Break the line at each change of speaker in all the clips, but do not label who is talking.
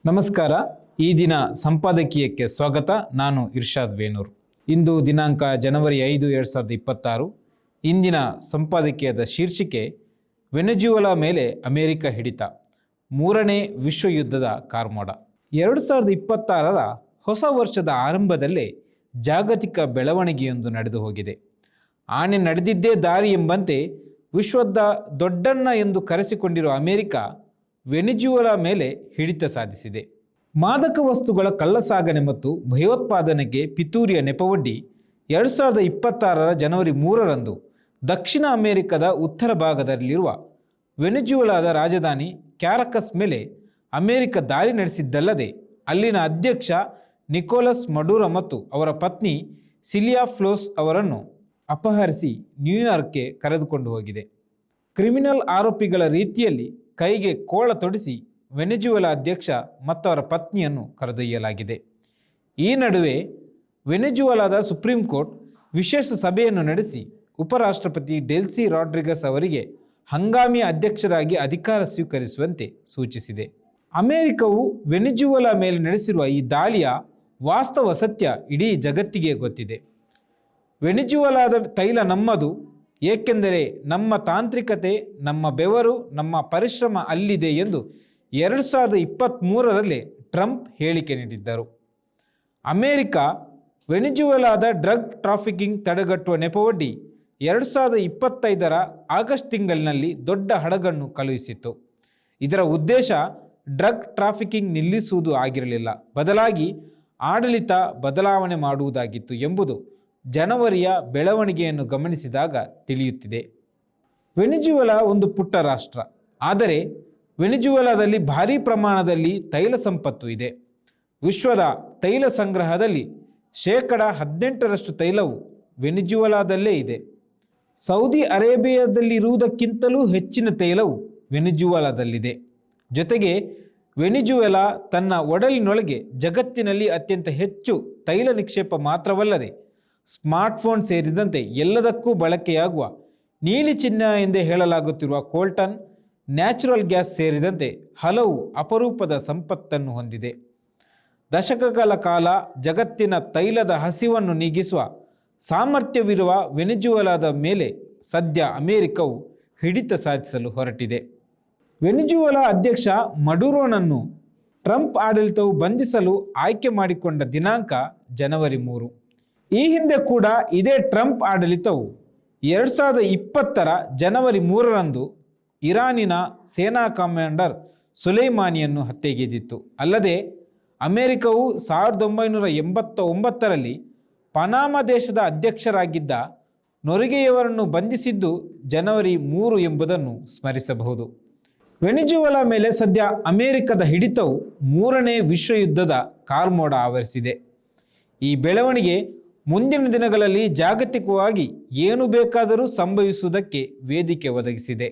ನಮಸ್ಕಾರ. ಈ ದಿನ ಸಂಪಾದಕೀಯಕ್ಕೆ ಸ್ವಾಗತ. ನಾನು ಇರ್ಷಾದ್ ವೇಣೂರ್. ಇಂದು ದಿನಾಂಕ ಜನವರಿ 5, 2026. ಇಂದಿನ ಸಂಪಾದಕೀಯದ ಶೀರ್ಷಿಕೆ ವೆನೆಜುವೆಲಾ ಮೇಲೆ ಅಮೆರಿಕ ಹಿಡಿತ, ಮೂರನೇ ವಿಶ್ವಯುದ್ಧದ ಕಾರ್ಮೋಡ. 2026ರ ಹೊಸ ವರ್ಷದ ಆರಂಭದಲ್ಲೇ ಜಾಗತಿಕ ಬೆಳವಣಿಗೆಯೊಂದು ನಡೆದು ಹೋಗಿದೆ. ಆನೆ ನಡೆದಿದ್ದೇ ದಾರಿ ಎಂಬಂತೆ ವಿಶ್ವದ ದೊಡ್ಡಣ್ಣ ಎಂದು ಕರೆಸಿಕೊಂಡಿರುವ ಅಮೆರಿಕ ವೆನೆಜುವೆಲಾ ಮೇಲೆ ಹಿಡಿತ ಸಾಧಿಸಿದೆ. ಮಾದಕ ವಸ್ತುಗಳ ಕಳ್ಳಸಾಗಣೆ ಮತ್ತು ಭಯೋತ್ಪಾದನೆಗೆ ಪಿತೂರಿಯ ನೆಪವೊಡ್ಡಿ 2026ರ ಜನವರಿ 3ರಂದು ದಕ್ಷಿಣ ಅಮೆರಿಕದ ಉತ್ತರ ಭಾಗದಲ್ಲಿರುವ ವೆನೆಜುವೆಲಾದ ರಾಜಧಾನಿ ಕ್ಯಾರಕಸ್ ಮೇಲೆ ಅಮೆರಿಕ ದಾಳಿ ನಡೆಸಿದ್ದಲ್ಲದೆ ಅಲ್ಲಿನ ಅಧ್ಯಕ್ಷ ನಿಕೋಲಸ್ ಮಡುರೋ ಮತ್ತು ಅವರ ಪತ್ನಿ ಸಿಲಿಯಾ ಫ್ಲೋಸ್ ಅವರನ್ನು ಅಪಹರಿಸಿ ನ್ಯೂಯಾರ್ಕ್ಗೆ ಕರೆದುಕೊಂಡು ಹೋಗಿದೆ. ಕ್ರಿಮಿನಲ್ ಆರೋಪಿಗಳ ರೀತಿಯಲ್ಲಿ ಕೈಗೆ ಕೋಳ ತೊಡಿಸಿ ವೆನೆಜುವೆಲಾ ಅಧ್ಯಕ್ಷ ಮತ್ತು ಅವರ ಪತ್ನಿಯನ್ನು ಕರೆದೊಯ್ಯಲಾಗಿದೆ. ಈ ನಡುವೆ ವೆನೆಜುವೆಲಾದ ಸುಪ್ರೀಂ ಕೋರ್ಟ್ ವಿಶೇಷ ಸಭೆಯನ್ನು ನಡೆಸಿ ಉಪರಾಷ್ಟ್ರಪತಿ ಡೆಲ್ಸಿ ರಾಡ್ರಿಗಸ್ ಅವರಿಗೆ ಹಂಗಾಮಿ ಅಧ್ಯಕ್ಷರಾಗಿ ಅಧಿಕಾರ ಸ್ವೀಕರಿಸುವಂತೆ ಸೂಚಿಸಿದೆ. ಅಮೆರಿಕವು ವೆನೆಜುವೆಲಾ ಮೇಲೆ ನಡೆಸಿರುವ ಈ ದಾಳಿಯ ವಾಸ್ತವ ಸತ್ಯ ಇಡೀ ಜಗತ್ತಿಗೆ ಗೊತ್ತಿದೆ. ವೆನೆಜುವೆಲಾದ ತೈಲ ನಮ್ಮದು, ಏಕೆಂದರೆ ನಮ್ಮ ತಾಂತ್ರಿಕತೆ, ನಮ್ಮ ಬೆವರು, ನಮ್ಮ ಪರಿಶ್ರಮ ಅಲ್ಲಿದೆ ಎಂದು 2023ರಲ್ಲಿ ಟ್ರಂಪ್ ಹೇಳಿಕೆ ನೀಡಿದ್ದರು. ಅಮೆರಿಕ ವೆನೆಜುವೆಲಾದ ಡ್ರಗ್ ಟ್ರಾಫಿಕಿಂಗ್ ತಡೆಗಟ್ಟುವ ನೆಪವೊಡ್ಡಿ 2025ರ ಆಗಸ್ಟ್ ತಿಂಗಳಿನಲ್ಲಿ ದೊಡ್ಡ ಹಡಗನ್ನು ಕಳುಹಿಸಿತ್ತು. ಇದರ ಉದ್ದೇಶ ಡ್ರಗ್ ಟ್ರಾಫಿಕಿಂಗ್ ನಿಲ್ಲಿಸುವುದು ಆಗಿರಲಿಲ್ಲ, ಬದಲಾಗಿ ಆಡಳಿತ ಬದಲಾವಣೆ ಮಾಡುವುದಾಗಿತ್ತು ಎಂಬುದು ಜನವರಿಯ ಬೆಳವಣಿಗೆಯನ್ನು ಗಮನಿಸಿದಾಗ ತಿಳಿಯುತ್ತಿದೆ. ವೆನೆಜುವೆಲಾ ಒಂದು ಪುಟ್ಟ ರಾಷ್ಟ್ರ, ಆದರೆ ವೆನೆಜುವೆಲಾದಲ್ಲಿ ಭಾರೀ ಪ್ರಮಾಣದಲ್ಲಿ ತೈಲ ಸಂಪತ್ತು ಇದೆ. ವಿಶ್ವದ ತೈಲ ಸಂಗ್ರಹದಲ್ಲಿ 18% ತೈಲವು ವೆನೆಜುವೆಲಾದಲ್ಲೇ ಇದೆ. ಸೌದಿ ಅರೇಬಿಯಾದಲ್ಲಿರುವುದಕ್ಕಿಂತಲೂ ಹೆಚ್ಚಿನ ತೈಲವು ವೆನೆಜುವೆಲಾದಲ್ಲಿದೆ. ಜೊತೆಗೆ ವೆನೆಜುವೆಲಾ ತನ್ನ ಒಡಲಿನೊಳಗೆ ಜಗತ್ತಿನಲ್ಲಿ ಅತ್ಯಂತ ಹೆಚ್ಚು ತೈಲ ನಿಕ್ಷೇಪ ಮಾತ್ರವಲ್ಲದೆ ಸ್ಮಾರ್ಟ್ಫೋನ್ ಸೇರಿದಂತೆ ಎಲ್ಲದಕ್ಕೂ ಬಳಕೆಯಾಗುವ ನೀಲಿ ಚಿನ್ನ ಎಂದೇ ಹೇಳಲಾಗುತ್ತಿರುವ ಕೋಲ್ಟನ್, ನ್ಯಾಚುರಲ್ ಗ್ಯಾಸ್ ಸೇರಿದಂತೆ ಹಲವು ಅಪರೂಪದ ಸಂಪತ್ತನ್ನು ಹೊಂದಿದೆ. ದಶಕಗಳ ಕಾಲ ಜಗತ್ತಿನ ತೈಲದ ಹಸಿವನ್ನು ನೀಗಿಸುವ ಸಾಮರ್ಥ್ಯವಿರುವ ವೆನೆಜುವೆಲಾದ ಮೇಲೆ ಸದ್ಯ ಅಮೆರಿಕವು ಹಿಡಿತ ಸಾಧಿಸಲು ಹೊರಟಿದೆ. ವೆನೆಜುವೆಲಾ ಅಧ್ಯಕ್ಷ ಮಡುರೋನನ್ನು ಟ್ರಂಪ್ ಆಡಳಿತವು ಬಂಧಿಸಲು ಆಯ್ಕೆ ಮಾಡಿಕೊಂಡ ದಿನಾಂಕ ಜನವರಿ 3. ಈ ಹಿಂದೆ ಕೂಡ ಇದೇ ಟ್ರಂಪ್ ಆಡಳಿತವು 2020ರ ಜನವರಿ 3ರಂದು ಇರಾನಿನ ಸೇನಾ ಕಮಾಂಡರ್ ಸುಲೈಮಾನಿಯನ್ನು ಹತ್ಯೆಗೈದಿತ್ತು. ಅಲ್ಲದೆ ಅಮೆರಿಕವು 1989ರಲ್ಲಿ ಪನಾಮ ದೇಶದ ಅಧ್ಯಕ್ಷರಾಗಿದ್ದ ನೊರಿಗೆಯವರನ್ನು ಬಂಧಿಸಿದ್ದು ಜನವರಿ 3 ಎಂಬುದನ್ನು ಸ್ಮರಿಸಬಹುದು. ವೆನೆಜುವೆಲಾ ಮೇಲೆ ಸದ್ಯ ಅಮೆರಿಕದ ಹಿಡಿತವು ಮೂರನೇ ವಿಶ್ವಯುದ್ಧದ ಕಾರ್ಮೋಡ ಆವರಿಸಿದೆ. ಈ ಬೆಳವಣಿಗೆ ಮುಂದಿನ ದಿನಗಳಲ್ಲಿ ಜಾಗತಿಕವಾಗಿ ಏನು ಬೇಕಾದರೂ ಸಂಭವಿಸುವುದಕ್ಕೆ ವೇದಿಕೆ ಒದಗಿಸಿದೆ.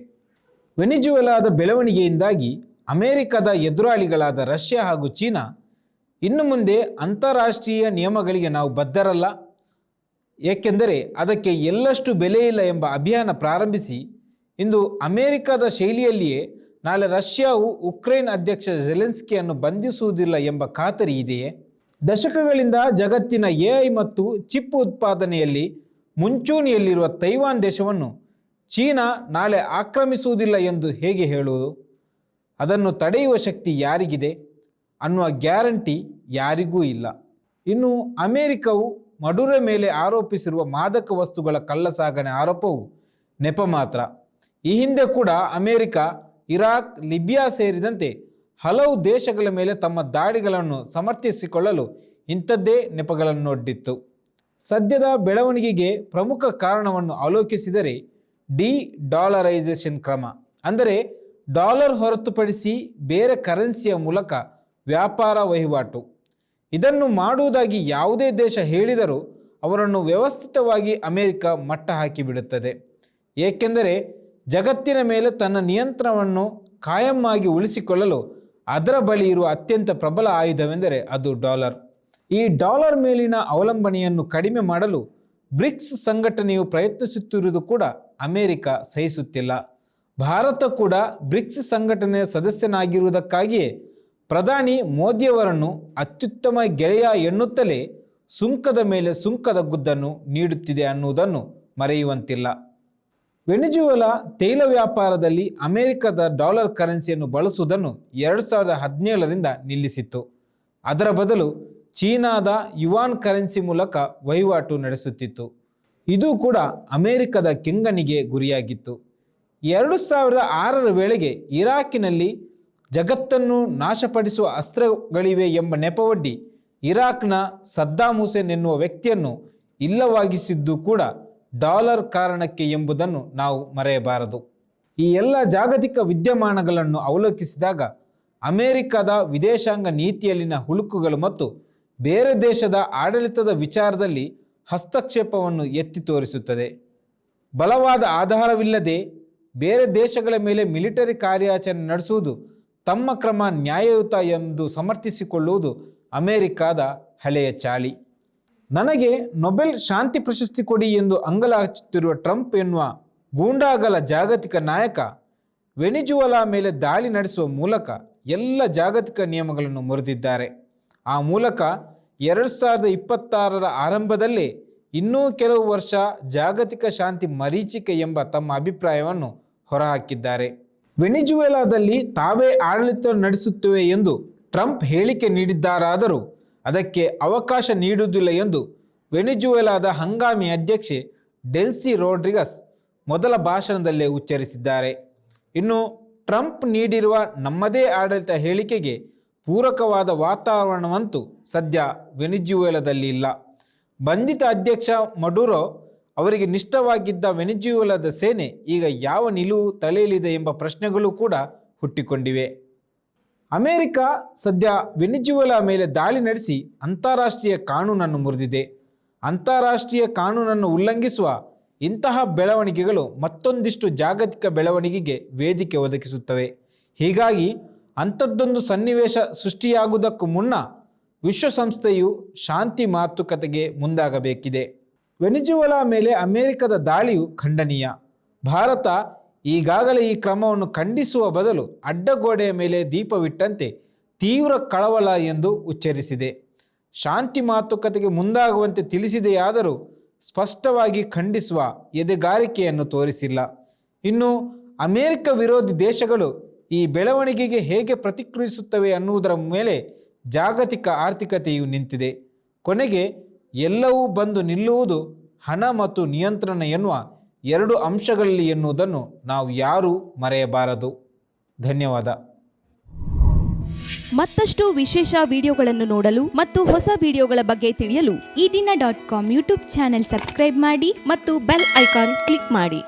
ವೆನೆಜುವೆಲಾದ ಬೆಳವಣಿಗೆಯಿಂದಾಗಿ ಅಮೆರಿಕದ ಎದುರಾಳಿಗಳಾದ ರಷ್ಯಾ ಹಾಗೂ ಚೀನಾ ಇನ್ನು ಮುಂದೆ ಅಂತಾರಾಷ್ಟ್ರೀಯ ನಿಯಮಗಳಿಗೆ ನಾವು ಬದ್ಧರಲ್ಲ, ಏಕೆಂದರೆ ಅದಕ್ಕೆ ಎಳ್ಳಷ್ಟು ಬೆಲೆ ಇಲ್ಲ ಎಂಬ ಅಭಿಯಾನ ಪ್ರಾರಂಭಿಸಿ ಇಂದು ಅಮೆರಿಕದ ಶೈಲಿಯಲ್ಲಿಯೇ ನಾಳೆ ರಷ್ಯಾವು ಉಕ್ರೇನ್ ಅಧ್ಯಕ್ಷ ಜೆಲೆನ್ಸ್ಕಿಯನ್ನು ಬಂಧಿಸುವುದಿಲ್ಲ ಎಂಬ ಖಾತರಿ ಇದೆಯೇ? ದಶಕಗಳಿಂದ ಜಗತ್ತಿನ AI ಮತ್ತು ಚಿಪ್ ಉತ್ಪಾದನೆಯಲ್ಲಿ ಮುಂಚೂಣಿಯಲ್ಲಿರುವ ತೈವಾನ್ ದೇಶವನ್ನು ಚೀನಾ ನಾಳೆ ಆಕ್ರಮಿಸುವುದಿಲ್ಲ ಎಂದು ಹೇಗೆ ಹೇಳುವುದು? ಅದನ್ನು ತಡೆಯುವ ಶಕ್ತಿ ಯಾರಿಗಿದೆ ಅನ್ನುವ ಗ್ಯಾರಂಟಿ ಯಾರಿಗೂ ಇಲ್ಲ. ಇನ್ನು ಅಮೆರಿಕವು ಮಡುರೋ ಮೇಲೆ ಆರೋಪಿಸಿರುವ ಮಾದಕ ವಸ್ತುಗಳ ಕಳ್ಳಸಾಗಣೆ ಆರೋಪವು ನೆಪ ಮಾತ್ರ. ಈ ಹಿಂದೆ ಕೂಡ ಅಮೆರಿಕ ಇರಾಕ್, ಲಿಬಿಯಾ ಸೇರಿದಂತೆ ಹಲವು ದೇಶಗಳ ಮೇಲೆ ತಮ್ಮ ದಾಳಿಗಳನ್ನು ಸಮರ್ಥಿಸಿಕೊಳ್ಳಲು ಇಂಥದ್ದೇ ನೆಪಗಳನ್ನೊಡ್ಡಿತ್ತು. ಸದ್ಯದ ಬೆಳವಣಿಗೆಗೆ ಪ್ರಮುಖ ಕಾರಣವನ್ನು ಅವಲೋಕಿಸಿದರೆ ಡಿ-ಡಾಲರೈಸೇಷನ್ ಕ್ರಮ, ಅಂದರೆ ಡಾಲರ್ ಹೊರತುಪಡಿಸಿ ಬೇರೆ ಕರೆನ್ಸಿಯ ಮೂಲಕ ವ್ಯಾಪಾರ ವಹಿವಾಟು. ಇದನ್ನು ಮಾಡುವುದಾಗಿ ಯಾವುದೇ ದೇಶ ಹೇಳಿದರೂ ಅವರನ್ನು ವ್ಯವಸ್ಥಿತವಾಗಿ ಅಮೆರಿಕ ಮಟ್ಟ ಹಾಕಿಬಿಡುತ್ತದೆ. ಏಕೆಂದರೆ ಜಗತ್ತಿನ ಮೇಲೆ ತನ್ನ ನಿಯಂತ್ರಣವನ್ನು ಕಾಯಮ್ಮಾಗಿ ಉಳಿಸಿಕೊಳ್ಳಲು ಅದರ ಬಳಿ ಇರುವ ಅತ್ಯಂತ ಪ್ರಬಲ ಆಯುಧವೆಂದರೆ ಅದು ಡಾಲರ್. ಈ ಡಾಲರ್ ಮೇಲಿನ ಅವಲಂಬನೆಯನ್ನು ಕಡಿಮೆ ಮಾಡಲು ಬ್ರಿಕ್ಸ್ ಸಂಘಟನೆಯು ಪ್ರಯತ್ನಿಸುತ್ತಿರುವುದು ಕೂಡ ಅಮೆರಿಕ ಸಹಿಸುತ್ತಿಲ್ಲ. ಭಾರತ ಕೂಡ ಬ್ರಿಕ್ಸ್ ಸಂಘಟನೆಯ ಸದಸ್ಯನಾಗಿರುವುದಕ್ಕಾಗಿಯೇ ಪ್ರಧಾನಿ ಮೋದಿಯವರನ್ನು ಅತ್ಯುತ್ತಮ ಗೆಳೆಯ ಎನ್ನುತ್ತಲೇ ಸುಂಕದ ಮೇಲೆ ಸುಂಕದ ಗುದ್ದನ್ನು ನೀಡುತ್ತಿದೆ ಅನ್ನುವುದನ್ನು ಮರೆಯುವಂತಿಲ್ಲ. ವೆನಿಜುವೆಲಾ ತೈಲ ವ್ಯಾಪಾರದಲ್ಲಿ ಅಮೆರಿಕದ ಡಾಲರ್ ಕರೆನ್ಸಿಯನ್ನು ಬಳಸುವುದನ್ನು 2017ರಿಂದ ನಿಲ್ಲಿಸಿತ್ತು. ಅದರ ಬದಲು ಚೀನಾದ ಯುವಾನ್ ಕರೆನ್ಸಿ ಮೂಲಕ ವಹಿವಾಟು ನಡೆಸುತ್ತಿತ್ತು. ಇದು ಕೂಡ ಅಮೆರಿಕದ ಕೆಂಗಣ್ಣಿಗೆ ಗುರಿಯಾಗಿತ್ತು. 2006ರ ವೇಳೆಗೆ ಇರಾಕಿನಲ್ಲಿ ಜಗತ್ತನ್ನು ನಾಶಪಡಿಸುವ ಅಸ್ತ್ರಗಳಿವೆ ಎಂಬ ನೆಪವೊಡ್ಡಿ ಇರಾಕ್ನ ಸದ್ದಾಂ ಹುಸೇನ್ ಎನ್ನುವ ವ್ಯಕ್ತಿಯನ್ನು ಇಲ್ಲವಾಗಿಸಿದ್ದು ಕೂಡ ಡಾಲರ್ ಕಾರಣಕ್ಕೆ ಎಂಬುದನ್ನು ನಾವು ಮರೆಯಬಾರದು. ಈ ಎಲ್ಲ ಜಾಗತಿಕ ವಿದ್ಯಮಾನಗಳನ್ನು ಅವಲೋಕಿಸಿದಾಗ ಅಮೆರಿಕದ ವಿದೇಶಾಂಗ ನೀತಿಯಲ್ಲಿನ ಹುಳುಕುಗಳು ಮತ್ತು ಬೇರೆ ದೇಶದ ಆಡಳಿತದ ವಿಚಾರದಲ್ಲಿ ಹಸ್ತಕ್ಷೇಪವನ್ನು ಎತ್ತಿ ತೋರಿಸುತ್ತದೆ. ಬಲವಾದ ಆಧಾರವಿಲ್ಲದೆ ಬೇರೆ ದೇಶಗಳ ಮೇಲೆ ಮಿಲಿಟರಿ ಕಾರ್ಯಾಚರಣೆ ನಡೆಸುವುದು ತಮ್ಮ ಕ್ರಮ ನ್ಯಾಯಯುತ ಎಂದು ಸಮರ್ಥಿಸಿಕೊಳ್ಳುವುದು ಅಮೆರಿಕದ ಹಳೆಯ ಚಾಳಿ. ನನಗೆ ನೊಬೆಲ್ ಶಾಂತಿ ಪ್ರಶಸ್ತಿ ಕೊಡಿ ಎಂದು ಅಂಗಲಾಚುತ್ತಿರುವ ಟ್ರಂಪ್ ಎನ್ನುವ ಗೂಂಡಾಗಳ ಜಾಗತಿಕ ನಾಯಕ ವೆನಿಜುವೆಲಾ ಮೇಲೆ ದಾಳಿ ನಡೆಸುವ ಮೂಲಕ ಎಲ್ಲ ಜಾಗತಿಕ ನಿಯಮಗಳನ್ನು ಮುರಿದಿದ್ದಾರೆ. ಆ ಮೂಲಕ 2026ರ ಆರಂಭದಲ್ಲೇ ಇನ್ನೂ ಕೆಲವು ವರ್ಷ ಜಾಗತಿಕ ಶಾಂತಿ ಮರೀಚಿಕೆ ಎಂಬ ತಮ್ಮ ಅಭಿಪ್ರಾಯವನ್ನು ಹೊರಹಾಕಿದ್ದಾರೆ. ವೆನಿಜುವೆಲಾದಲ್ಲಿ ತಾವೇ ಆಡಳಿತ ನಡೆಸುತ್ತೇವೆ ಎಂದು ಟ್ರಂಪ್ ಹೇಳಿಕೆ ನೀಡಿದ್ದಾರಾದರೂ ಅದಕ್ಕೆ ಅವಕಾಶ ನೀಡುವುದಿಲ್ಲ ಎಂದು ವೆನಿಜುವೆಲಾದ ಹಂಗಾಮಿ ಅಧ್ಯಕ್ಷೆ ಡೆಲ್ಸಿ ರೋಡ್ರಿಗಸ್ ಮೊದಲ ಭಾಷಣದಲ್ಲೇ ಉಚ್ಚರಿಸಿದ್ದಾರೆ. ಇನ್ನು ಟ್ರಂಪ್ ನೀಡಿರುವ ನಮ್ಮದೇ ಆಡಳಿತ ಹೇಳಿಕೆಗೆ ಪೂರಕವಾದ ವಾತಾವರಣವಂತೂ ಸದ್ಯ ವೆನಿಜುವೆಲಾದಲ್ಲಿ ಇಲ್ಲ. ಬಂಧಿತ ಅಧ್ಯಕ್ಷ ಮಡುರೋ ಅವರಿಗೆ ನಿಷ್ಠವಾಗಿದ್ದ ವೆನಿಜುವೆಲಾದ ಸೇನೆ ಈಗ ಯಾವ ನಿಲುವು ತಳೆಯಲಿದೆ ಎಂಬ ಪ್ರಶ್ನೆಗಳು ಕೂಡ ಹುಟ್ಟಿಕೊಂಡಿವೆ. ಅಮೆರಿಕ ಸದ್ಯ ವೆನಿಜುವೆಲಾ ಮೇಲೆ ದಾಳಿ ನಡೆಸಿ ಅಂತಾರಾಷ್ಟ್ರೀಯ ಕಾನೂನನ್ನು ಮುರಿದಿದೆ. ಅಂತಾರಾಷ್ಟ್ರೀಯ ಕಾನೂನನ್ನು ಉಲ್ಲಂಘಿಸುವ ಇಂತಹ ಬೆಳವಣಿಗೆಗಳು ಮತ್ತೊಂದಿಷ್ಟು ಜಾಗತಿಕ ಬೆಳವಣಿಗೆಗೆ ವೇದಿಕೆ ಒದಗಿಸುತ್ತವೆ. ಹೀಗಾಗಿ ಅಂಥದ್ದೊಂದು ಸನ್ನಿವೇಶ ಸೃಷ್ಟಿಯಾಗುವುದಕ್ಕೂ ಮುನ್ನ ವಿಶ್ವಸಂಸ್ಥೆಯು ಶಾಂತಿ ಮಾತುಕತೆಗೆ ಮುಂದಾಗಬೇಕಿದೆ. ವೆನಿಜುವೆಲಾ ಮೇಲೆ ಅಮೆರಿಕದ ದಾಳಿಯು ಖಂಡನೀಯ. ಭಾರತ ಈಗಾಗಲೇ ಈ ಕ್ರಮವನ್ನು ಖಂಡಿಸುವ ಬದಲು ಅಡ್ಡಗೋಡೆಯ ಮೇಲೆ ದೀಪವಿಟ್ಟಂತೆ ತೀವ್ರ ಕಳವಳ ಎಂದು ಉಚ್ಚರಿಸಿದೆ. ಶಾಂತಿ ಮಾತುಕತೆಗೆ ಮುಂದಾಗುವಂತೆ ತಿಳಿಸಿದೆಯಾದರೂ ಸ್ಪಷ್ಟವಾಗಿ ಖಂಡಿಸುವ ಎದೆಗಾರಿಕೆಯನ್ನು ತೋರಿಸಿಲ್ಲ. ಇನ್ನು ಅಮೆರಿಕ ವಿರೋಧಿ ದೇಶಗಳು ಈ ಬೆಳವಣಿಗೆಗೆ ಹೇಗೆ ಪ್ರತಿಕ್ರಿಯಿಸುತ್ತವೆ ಅನ್ನುವುದರ ಮೇಲೆ ಜಾಗತಿಕ ಆರ್ಥಿಕತೆಯು ನಿಂತಿದೆ. ಕೊನೆಗೆ ಎಲ್ಲವೂ ಬಂದು ನಿಲ್ಲುವುದು ಹಣ ಮತ್ತು ನಿಯಂತ್ರಣ ಎನ್ನುವ ಎರಡು ಅಂಶಗಳಲ್ಲಿ ಎನ್ನುವುದನ್ನು ನಾವು ಯಾರೂ ಮರೆಯಬಾರದು. ಧನ್ಯವಾದ.
ಮತ್ತಷ್ಟು ವಿಶೇಷ ವಿಡಿಯೋಗಳನ್ನು ನೋಡಲು ಮತ್ತು ಹೊಸ ವಿಡಿಯೋಗಳ ಬಗ್ಗೆ ತಿಳಿಯಲು
ಈ ದಿನ .com ಯೂಟ್ಯೂಬ್ ಚಾನೆಲ್ ಸಬ್ಸ್ಕ್ರೈಬ್ ಮಾಡಿ
ಮತ್ತು ಬೆಲ್ ಐಕಾನ್ ಕ್ಲಿಕ್ ಮಾಡಿ.